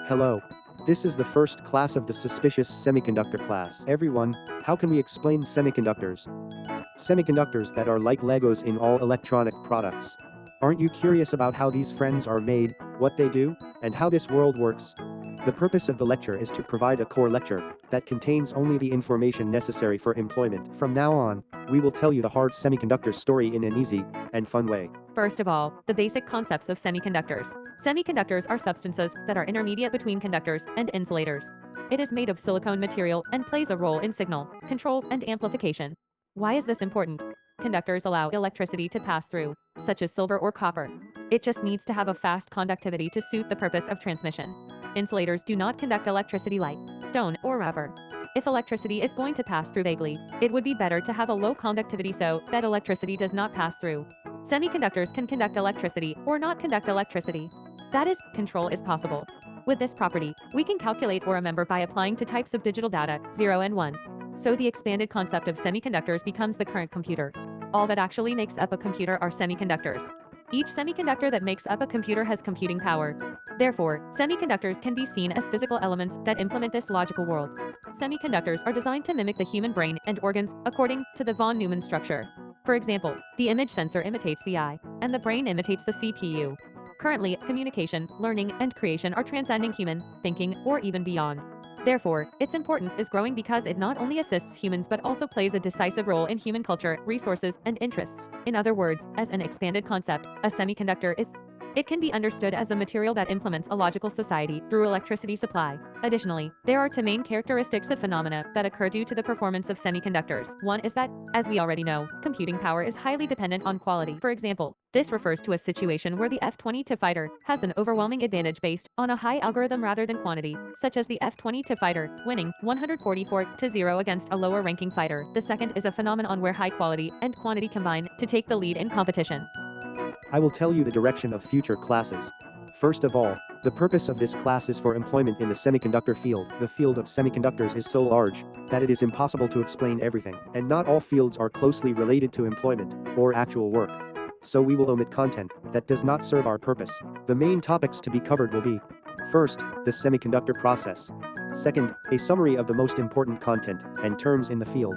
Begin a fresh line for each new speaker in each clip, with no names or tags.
Hello. This is the first class of the suspicious semiconductor class. Everyone, how can we explain semiconductors? Semiconductors that are like Legos in all electronic products. Aren't you curious about how these friends are made, what they do, and how this world works? The purpose of the lecture is to provide a core lecture that contains only the information necessary for employment. From now on, we will tell you the hard semiconductor story in an easy and fun way.
First of all, the basic concepts of semiconductors. Semiconductors are substances that are intermediate between conductors and insulators. It is made of silicone material and plays a role in signal, control, and amplification. Why is this important? Conductors allow electricity to pass through, such as silver or copper. It just needs to have a fast conductivity to suit the purpose of transmission. Insulators do not conduct electricity like stone or rubber. If electricity is going to pass through vaguely, it would be better to have a low conductivity so that electricity does not pass through. Semiconductors can conduct electricity or not conduct electricity. That is, control is possible. With this property, we can calculate or remember by applying to types of digital data, 0 and 1. So the expanded concept of semiconductors becomes the current computer. All that actually makes up a computer are semiconductors. Each semiconductor that makes up a computer has computing power. Therefore, semiconductors can be seen as physical elements that implement this logical world. Semiconductors are designed to mimic the human brain and organs according to the von Neumann structure. For example, the image sensor imitates the eye, and the brain imitates the CPU. Currently, communication, learning, and creation are transcending human thinking or even beyond. Therefore, its importance is growing because it not only assists humans but also plays a decisive role in human culture, resources, and interests. In other words, as an expanded concept, a semiconductor it can be understood as a material that implements a logical society through electricity supply. Additionally, there are two main characteristics of phenomena that occur due to the performance of semiconductors. One is that, as we already know, computing power is highly dependent on quality. For example, this refers to a situation where the F-22 fighter has an overwhelming advantage based on a high algorithm rather than quantity, such as the F-22 fighter winning 144-0 against a lower-ranking fighter. The second is a phenomenon where high quality and quantity combine to take the lead in competition.
I will tell you the direction of future classes. First of all, the purpose of this class is for employment in the semiconductor field. The field of semiconductors is so large that it is impossible to explain everything, and not all fields are closely related to employment or actual work. So we will omit content that does not serve our purpose. The main topics to be covered will be: first, the semiconductor process; second, a summary of the most important content and terms in the field;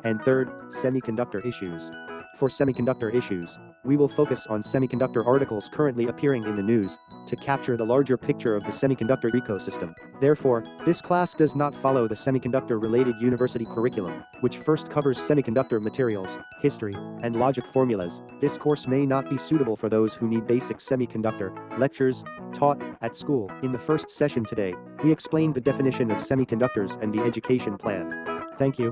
and third, semiconductor issues. For semiconductor issues, we will focus on semiconductor articles currently appearing in the news to capture the larger picture of the semiconductor ecosystem. Therefore, this class does not follow the semiconductor-related university curriculum, which first covers semiconductor materials, history, and logic formulas. This course may not be suitable for those who need basic semiconductor lectures taught at school. In the first session today, we explained the definition of semiconductors and the education plan. Thank you.